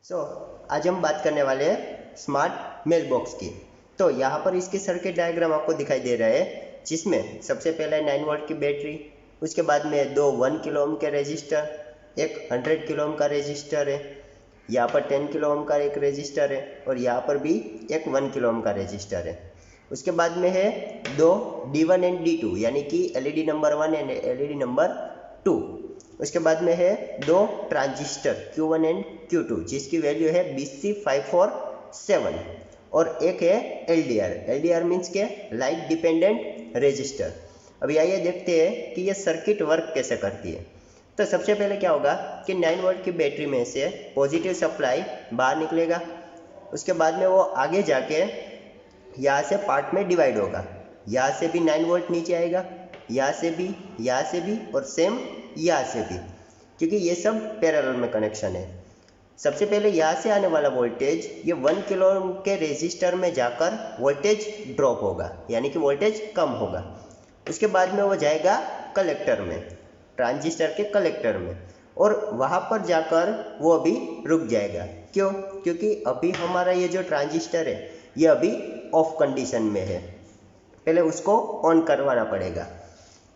आज हम बात करने वाले हैं स्मार्ट मेल बॉक्स की। तो यहाँ पर इसकी सर्किट डायग्राम आपको दिखाई दे रहा है, जिसमें सबसे पहले 9 वोल्ट की बैटरी, उसके बाद में दो 1 किलो ओम के रेजिस्टर, एक 100 किलो ओम का रेजिस्टर है, यहाँ पर 10 किलो ओम का एक रेजिस्टर है और यहाँ पर भी एक 1 किलो ओम का रेजिस्टर है। उसके बाद में है दो D1 एंड D2 यानी कि LED number 1 and LED number 2। उसके बाद में है दो ट्रांजिस्टर Q1 एंड Q2 जिसकी वैल्यू है BC547 और एक है LDR मीन्स के लाइट डिपेंडेंट रेजिस्टर। अभी आइए देखते हैं कि ये सर्किट वर्क कैसे करती है। तो सबसे पहले क्या होगा कि 9 वोल्ट की बैटरी में से पॉजिटिव सप्लाई बाहर निकलेगा, उसके बाद में वो आगे जाके यहाँ से पार्ट में डिवाइड होगा। यहाँ से भी 9 वोल्ट नीचे आएगा, यहाँ से भी और सेम यहाँ से भी, क्योंकि ये सब पैरेलल में कनेक्शन है। सबसे पहले यहाँ से आने वाला वोल्टेज ये 1 किलो ओम के रेजिस्टर में जाकर वोल्टेज ड्रॉप होगा, यानी कि वोल्टेज कम होगा। उसके बाद में वो जाएगा कलेक्टर में, ट्रांजिस्टर के कलेक्टर में, और वहाँ पर जाकर वो अभी रुक जाएगा। क्यों? क्योंकि अभी हमारा ये जो ट्रांजिस्टर है ये अभी ऑफ कंडीशन में है, पहले उसको ऑन करवाना पड़ेगा।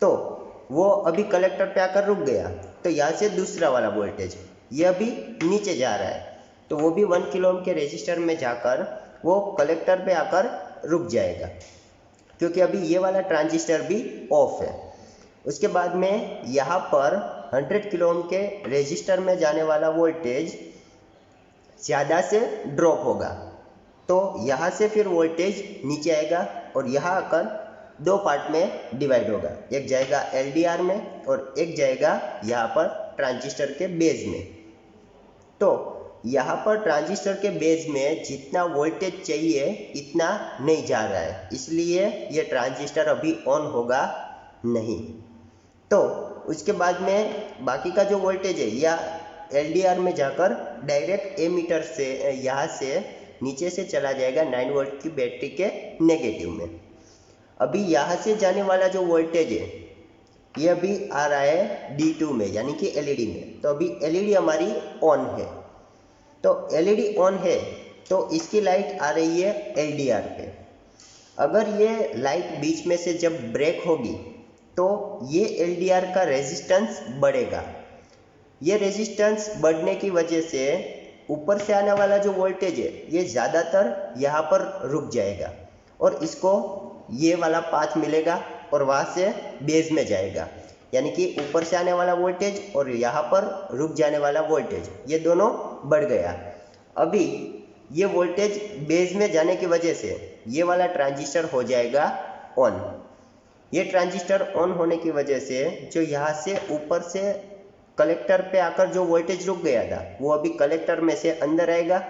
तो वो अभी कलेक्टर पे आकर रुक गया, तो यहाँ से दूसरा वाला वोल्टेज ये अभी नीचे जा रहा है, तो वो भी 1 किलो ओम के रेजिस्टर में जाकर वो कलेक्टर पे आकर रुक जाएगा, क्योंकि अभी ये वाला ट्रांजिस्टर भी ऑफ है। उसके बाद में यहाँ पर 100 किलो ओम के रेजिस्टर में जाने वाला वोल्टेज ज़्यादा से ड्रॉप होगा, तो यहाँ से फिर वोल्टेज नीचे आएगा और यहाँ आकर दो पार्ट में डिवाइड होगा, एक जाएगा LDR में और एक जाएगा यहाँ पर ट्रांजिस्टर के बेस में। तो यहाँ पर ट्रांजिस्टर के बेस में जितना वोल्टेज चाहिए इतना नहीं जा रहा है, इसलिए ये ट्रांजिस्टर अभी ऑन होगा नहीं। तो उसके बाद में बाकी का जो वोल्टेज है या LDR में जाकर डायरेक्ट एमीटर से यहाँ से नीचे से चला जाएगा 9 वोल्ट की बैटरी के नेगेटिव में। अभी यहाँ से जाने वाला जो वोल्टेज है ये अभी आ रहा है D2 में यानी कि LED में। तो अभी LED हमारी ऑन है, तो LED ऑन है तो इसकी लाइट आ रही है LDR पे। अगर ये लाइट बीच में से जब ब्रेक होगी तो ये LDR का रेजिस्टेंस बढ़ेगा। ये रेजिस्टेंस बढ़ने की वजह से ऊपर से आने वाला जो वोल्टेज है ये ज़्यादातर यहाँ पर रुक जाएगा और इसको ये वाला पाथ मिलेगा और वहाँ से बेस में जाएगा, यानी कि ऊपर से आने वाला वोल्टेज और यहाँ पर रुक जाने वाला वोल्टेज ये दोनों बढ़ गया। अभी ये वोल्टेज बेस में जाने की वजह से ये वाला ट्रांजिस्टर हो जाएगा ऑन। ये ट्रांजिस्टर ऑन होने की वजह से जो यहाँ से ऊपर से कलेक्टर पे आकर जो वोल्टेज रुक गया था वो अभी कलेक्टर में से अंदर आएगा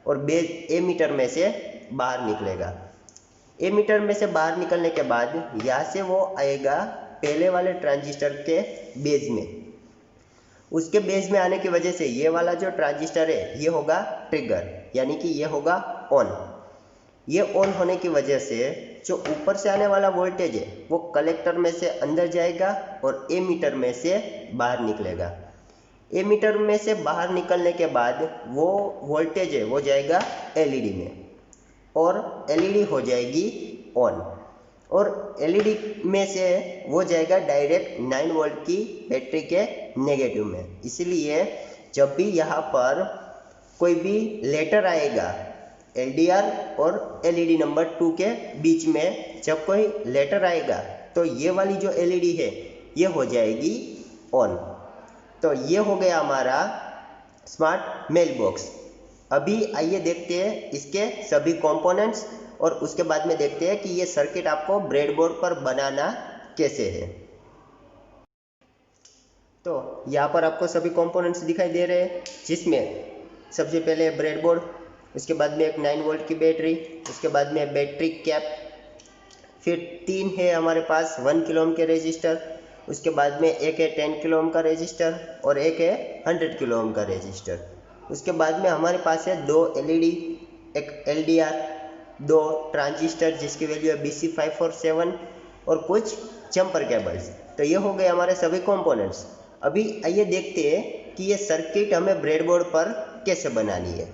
और बेस एमीटर में से बाहर निकलेगा। एमीटर में से बाहर निकलने के बाद यहाँ से वो आएगा पहले वाले ट्रांजिस्टर के बेस में। उसके बेस में आने की वजह से ये वाला जो ट्रांजिस्टर है ये होगा ट्रिगर, यानी कि ये होगा ऑन। ये ऑन होने की वजह से जो ऊपर से आने वाला वोल्टेज है वो कलेक्टर में से अंदर जाएगा और एमीटर में से बाहर निकलेगा। एमीटर में से बाहर निकलने के बाद वो वोल्टेज है वो जाएगा LED में और LED हो जाएगी ऑन, और LED में से वो जाएगा डायरेक्ट 9 वोल्ट की बैटरी के नेगेटिव में। इसलिए जब भी यहाँ पर कोई भी लेटर आएगा LDR और LED नंबर 2 के बीच में, जब कोई लेटर आएगा तो ये वाली जो LED है ये हो जाएगी ऑन। तो ये हो गया हमारा स्मार्ट मेल बॉक्स। अभी आइए देखते हैं इसके सभी कंपोनेंट्स और उसके बाद में देखते हैं कि ये सर्किट आपको ब्रेडबोर्ड पर बनाना कैसे है। तो यहाँ पर आपको सभी कंपोनेंट्स दिखाई दे रहे हैं, जिसमें सबसे पहले ब्रेडबोर्ड, उसके बाद में एक 9 वोल्ट की बैटरी, उसके बाद में बैटरी कैप, फिर 3 है हमारे पास 1 किलो ओम के रेजिस्टर, उसके बाद में एक है 10 किलो ओम का रेजिस्टर और एक है 100 किलो ओम का रेजिस्टर। उसके बाद में हमारे पास है दो LED, एक LDR, दो ट्रांजिस्टर जिसकी वैल्यू है BC547 और कुछ जंपर केबल्स। तो ये हो गए हमारे सभी कंपोनेंट्स। अभी आइए देखते हैं कि ये सर्किट हमें ब्रेडबोर्ड पर कैसे बनानी है।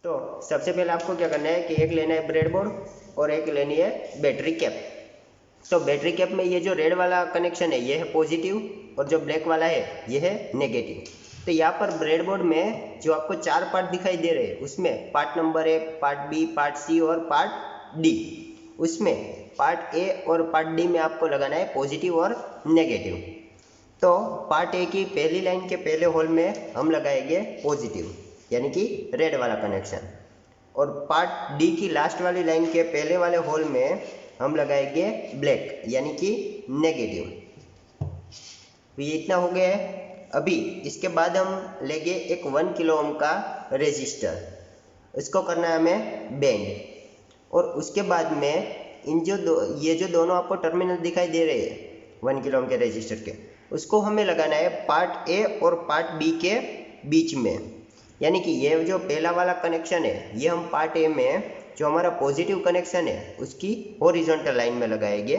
तो सबसे पहले आपको क्या करना है कि एक लेना है ब्रेडबोर्ड और एक लेनी है बैटरी कैप। तो बैटरी कैप में ये जो रेड वाला कनेक्शन है ये है पॉजिटिव और जो ब्लैक वाला है ये है नेगेटिव। तो यहाँ पर ब्रेडबोर्ड में जो आपको 4 पार्ट दिखाई दे रहे हैं उसमें part number 1, part B, part C और पार्ट डी, उसमें पार्ट ए और पार्ट डी में आपको लगाना है पॉजिटिव और नेगेटिव। तो पार्ट ए की पहली लाइन के पहले होल में हम लगाएंगे पॉजिटिव यानी कि रेड वाला कनेक्शन, और पार्ट डी की लास्ट वाली लाइन के पहले वाले होल में हम लगाएंगे ब्लैक यानी कि नेगेटिव। तो ये इतना हो गया है। अभी इसके बाद हम लेंगे एक 1 किलो ओम का रेजिस्टर, इसको करना है हमें बेंड, और उसके बाद में इन ये जो दोनों आपको टर्मिनल दिखाई दे रहे हैं 1 किलो ओम के रेजिस्टर के, उसको हमें लगाना है पार्ट ए और पार्ट बी के बीच में। यानी कि ये जो पहला वाला कनेक्शन है ये हम पार्ट ए में जो हमारा पॉजिटिव कनेक्शन है उसकी हॉरिजॉन्टल लाइन में लगाएंगे,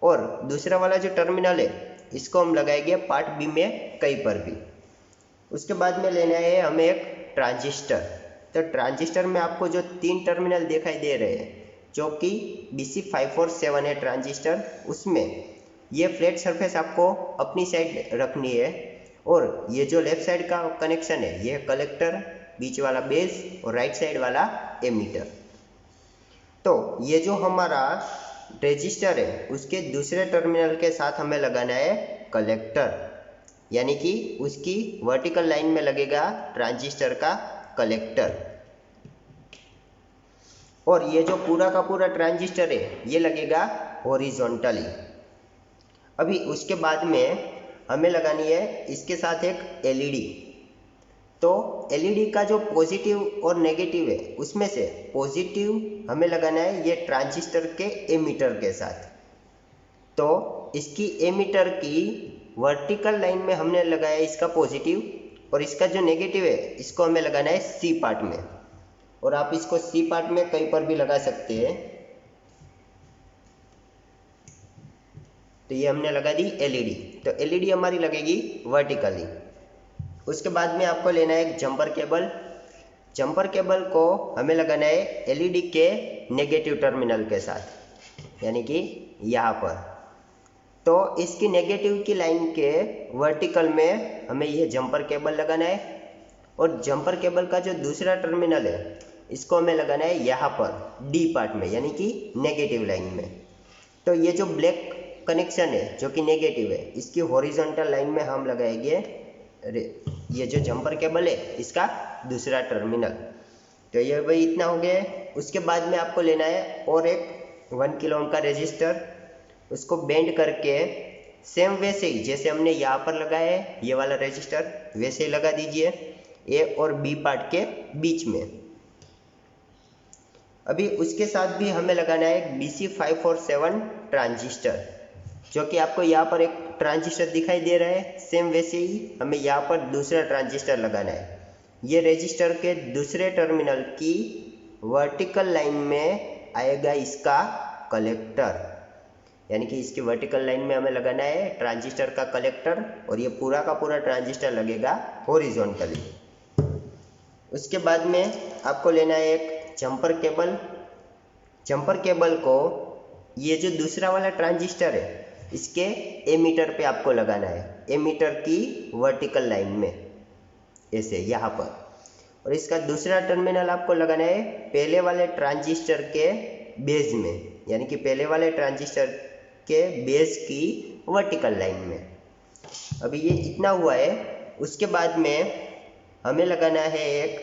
और दूसरा वाला जो टर्मिनल है इसको हम लगाएंगे पार्ट बी में कहीं पर भी। उसके बाद में लेना है हमें एक ट्रांजिस्टर। तो ट्रांजिस्टर में आपको जो 3 टर्मिनल दिखाई दे रहे हैं जो कि BC547 है ट्रांजिस्टर, उसमें ये फ्लैट सरफेस आपको अपनी साइड रखनी है, और ये जो लेफ्ट साइड का कनेक्शन है ये कलेक्टर, बीच वाला बेस और राइट साइड वाला एमीटर। तो ये जो हमारा रेजिस्टर है उसके दूसरे टर्मिनल के साथ हमें लगाना है कलेक्टर, यानी कि उसकी वर्टिकल लाइन में लगेगा ट्रांजिस्टर का कलेक्टर, और ये जो पूरा का पूरा ट्रांजिस्टर है ये लगेगा हॉरिजॉन्टली। अभी उसके बाद में हमें लगानी है इसके साथ एक एलईडी। तो एलईडी का जो पॉजिटिव और नेगेटिव है उसमें से पॉजिटिव हमें लगाना है ये ट्रांजिस्टर के एमीटर के साथ। तो इसकी एमीटर की वर्टिकल लाइन में हमने लगाया इसका पॉजिटिव, और इसका जो नेगेटिव है इसको हमें लगाना है सी पार्ट में, और आप इसको सी पार्ट में कहीं पर भी लगा सकते हैं। तो ये हमने लगा दी एलईडी। तो एलईडी हमारी लगेगी वर्टिकली। उसके बाद में आपको लेना है एक जंपर केबल। जंपर केबल को हमें लगाना है एलईडी के नेगेटिव टर्मिनल के साथ, यानी कि यहाँ पर। तो इसकी नेगेटिव की लाइन के वर्टिकल में हमें यह जंपर केबल लगाना है, और जंपर केबल का जो दूसरा टर्मिनल है इसको हमें लगाना है यहाँ पर डी पार्ट में, यानी कि नेगेटिव लाइन में। तो ये जो ब्लैक कनेक्शन है जो कि नेगेटिव है इसकी हॉरिजॉन्टल लाइन में हम लगाएंगे ये जो जंपर केबल है इसका दूसरा टर्मिनल। तो ये भाई इतना हो गया है। उसके बाद में आपको लेना है और एक 1 किलो ओम का रेजिस्टर, उसको बेंड करके सेम वैसे ही जैसे हमने यहाँ पर लगाया है ये वाला रेजिस्टर वैसे ही लगा दीजिए ए और बी पार्ट के बीच में। अभी उसके साथ भी हमें लगाना है BC547 ट्रांजिस्टर, जो कि आपको यहाँ पर एक ट्रांजिस्टर दिखाई दे रहा है, सेम वैसे ही हमें यहाँ पर दूसरा ट्रांजिस्टर लगाना है। ये रेजिस्टर के दूसरे टर्मिनल की वर्टिकल लाइन में आएगा इसका कलेक्टर, यानी कि इसकी वर्टिकल लाइन में हमें लगाना है ट्रांजिस्टर का कलेक्टर, और ये पूरा का पूरा ट्रांजिस्टर लगेगा हॉरिजॉन्टली। उसके बाद में आपको लेना है एक जंपर केबल। जंपर केबल को ये जो दूसरा वाला ट्रांजिस्टर है इसके एमीटर पे आपको लगाना है, एमीटर की वर्टिकल लाइन में ऐसे यहाँ पर, और इसका दूसरा टर्मिनल आपको लगाना है पहले वाले ट्रांजिस्टर के बेस में, यानी कि पहले वाले ट्रांजिस्टर के बेस की वर्टिकल लाइन में। अभी ये इतना हुआ है। उसके बाद में हमें लगाना है एक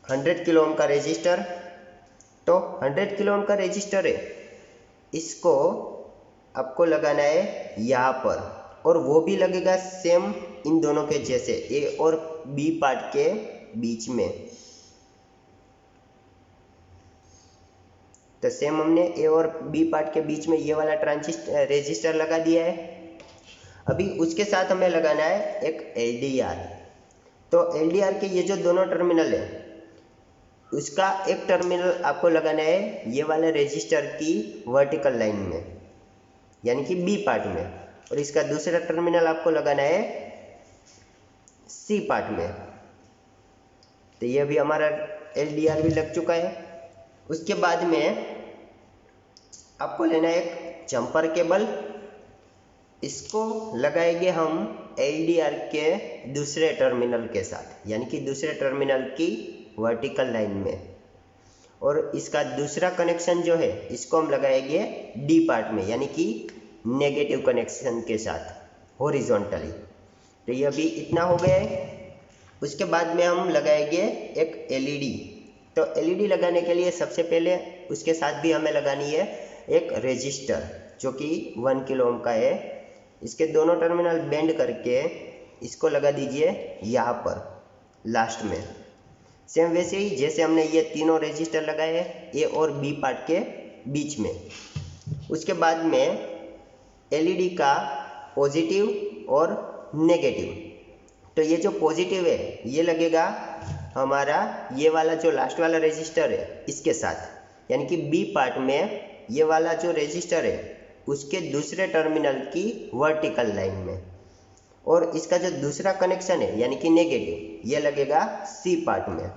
100 किलो ओम का रेजिस्टर। तो 100 किलो ओम का रेजिस्टर है, इसको आपको लगाना है यहाँ पर, और वो भी लगेगा सेम इन दोनों के जैसे ए और बी पार्ट के बीच में। तो सेम हमने ए और बी पार्ट के बीच में ये वाला रेजिस्टर लगा दिया है। अभी उसके साथ हमें लगाना है एक LDR। तो LDR के ये जो दोनों टर्मिनल है उसका एक टर्मिनल आपको लगाना है ये वाले रेजिस्टर की वर्टिकल लाइन में, यानी कि बी पार्ट में, और इसका दूसरा टर्मिनल आपको लगाना है सी पार्ट में। तो ये भी हमारा LDR भी लग चुका है। उसके बाद में आपको लेना है एक जंपर केबल। इसको लगाएंगे हम LDR के दूसरे टर्मिनल के साथ, यानी कि दूसरे टर्मिनल की वर्टिकल लाइन में। और इसका दूसरा कनेक्शन जो है इसको हम लगाएंगे D पार्ट में, यानी कि नेगेटिव कनेक्शन के साथ हॉरिजॉन्टली। तो ये अभी इतना हो गया है। उसके बाद में हम लगाएंगे एक LED। तो LED लगाने के लिए सबसे पहले उसके साथ भी हमें लगानी है एक रेजिस्टर जो कि 1 किलो ओम का है। इसके दोनों टर्मिनल बेंड करके इसको लगा दीजिए यहाँ पर लास्ट में। सेम वैसे ही जैसे हमने ये तीनों रेजिस्टर लगाए A और B पार्ट के बीच में। उसके बाद में LED का पॉजिटिव और नेगेटिव। तो ये जो पॉजिटिव है ये लगेगा हमारा ये वाला जो लास्ट वाला रेजिस्टर है इसके साथ, यानी कि B पार्ट में ये वाला जो रेजिस्टर है उसके दूसरे टर्मिनल की वर्टिकल लाइन में। और इसका जो दूसरा कनेक्शन है यानी कि नेगेटिव ये लगेगा C पार्ट में।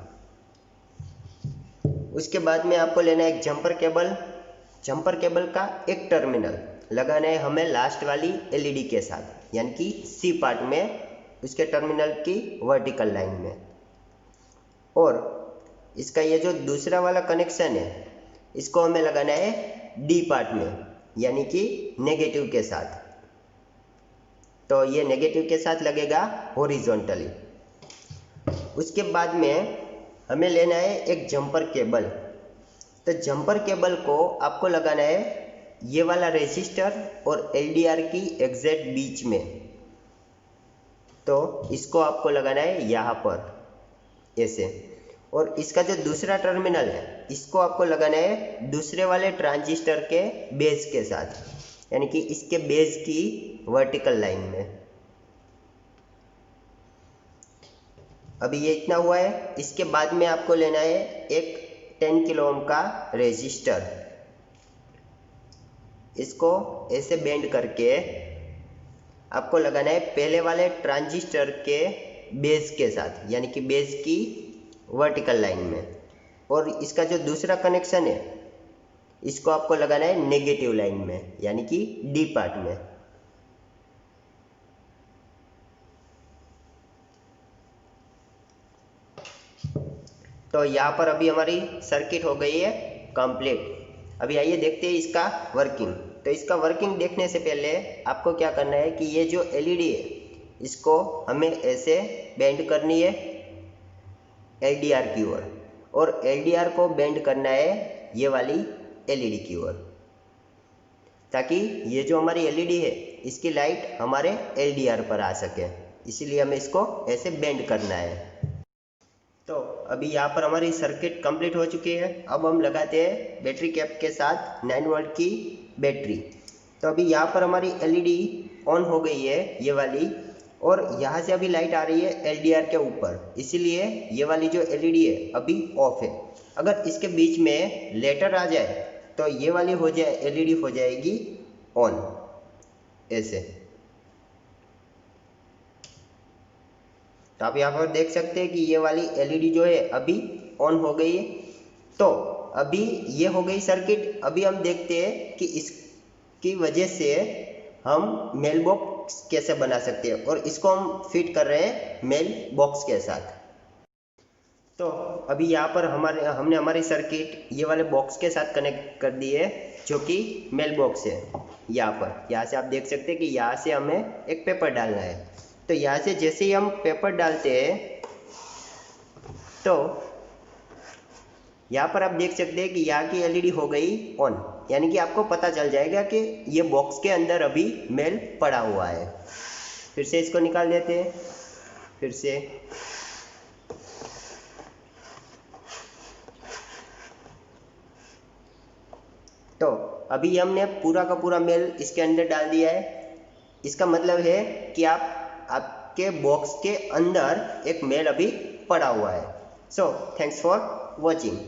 उसके बाद में आपको लेना है एक जंपर केबल। जंपर केबल का एक टर्मिनल लगाना है हमें लास्ट वाली LED के साथ, यानी कि C पार्ट में उसके टर्मिनल की वर्टिकल लाइन में। और इसका ये जो दूसरा वाला कनेक्शन है इसको हमें लगाना है D पार्ट में, यानी कि नेगेटिव के साथ। तो ये नेगेटिव के साथ लगेगा हॉरिजॉन्टली। उसके बाद में हमें लेना है एक जंपर केबल। तो जंपर केबल को आपको लगाना है ये वाला रेजिस्टर और LDR की एग्जैक्ट बीच में। तो इसको आपको लगाना है यहाँ पर ऐसे। और इसका जो दूसरा टर्मिनल है इसको आपको लगाना है दूसरे वाले ट्रांजिस्टर के बेस के साथ, यानी कि इसके बेस की वर्टिकल लाइन में। अभी ये इतना हुआ है। इसके बाद में आपको लेना है एक 10 किलो ओम का रेजिस्टर। इसको ऐसे बेंड करके आपको लगाना है पहले वाले ट्रांजिस्टर के बेस के साथ, यानी कि बेस की वर्टिकल लाइन में। और इसका जो दूसरा कनेक्शन है इसको आपको लगाना है नेगेटिव लाइन में, यानी कि D पार्ट में। तो यहाँ पर अभी हमारी सर्किट हो गई है कंप्लीट। अभी आइए देखते हैं इसका वर्किंग। तो इसका वर्किंग देखने से पहले आपको क्या करना है कि ये जो LED है इसको हमें ऐसे बेंड करनी है LDR की ओर, और LDR को बेंड करना है ये वाली LED की ओर, ताकि ये जो हमारी LED है इसकी लाइट हमारे LDR पर आ सके। इसीलिए हमें इसको ऐसे बेंड करना है। तो अभी यहाँ पर हमारी सर्किट कंप्लीट हो चुकी है। अब हम लगाते हैं बैटरी कैप के साथ 9 वोल्ट की बैटरी। तो अभी यहाँ पर हमारी LED ऑन हो गई है ये वाली, और यहाँ से अभी लाइट आ रही है LDR के ऊपर, इसीलिए ये वाली जो LED है अभी ऑफ है। अगर इसके बीच में लेटर आ जाए तो ये वाली हो जाए LED हो जाएगी ऑन ऐसे। तो आप यहाँ पर देख सकते हैं कि ये वाली LED जो है अभी ऑन हो गई है। तो अभी ये हो गई सर्किट। अभी हम देखते हैं कि इसकी वजह से हम मेल बॉक्स कैसे बना सकते हैं, और इसको हम फिट कर रहे हैं मेल बॉक्स के साथ। तो अभी यहाँ पर हमने हमारी सर्किट ये वाले बॉक्स के साथ कनेक्ट कर दी है जो कि मेल बॉक्स है। यहाँ से आप देख सकते हैं कि यहाँ से हमें एक पेपर डालना है। तो यहाँ से जैसे ही हम पेपर डालते हैं तो यहाँ पर आप देख सकते हैं कि यहाँ की LED हो गई ऑन, यानी कि आपको पता चल जाएगा कि ये बॉक्स के अंदर अभी मेल पड़ा हुआ है। फिर से इसको निकाल देते हैं। फिर से तो अभी हमने पूरा का पूरा मेल इसके अंदर डाल दिया है। इसका मतलब है कि आपके बॉक्स के अंदर एक मेल अभी पड़ा हुआ है। So thanks for watching.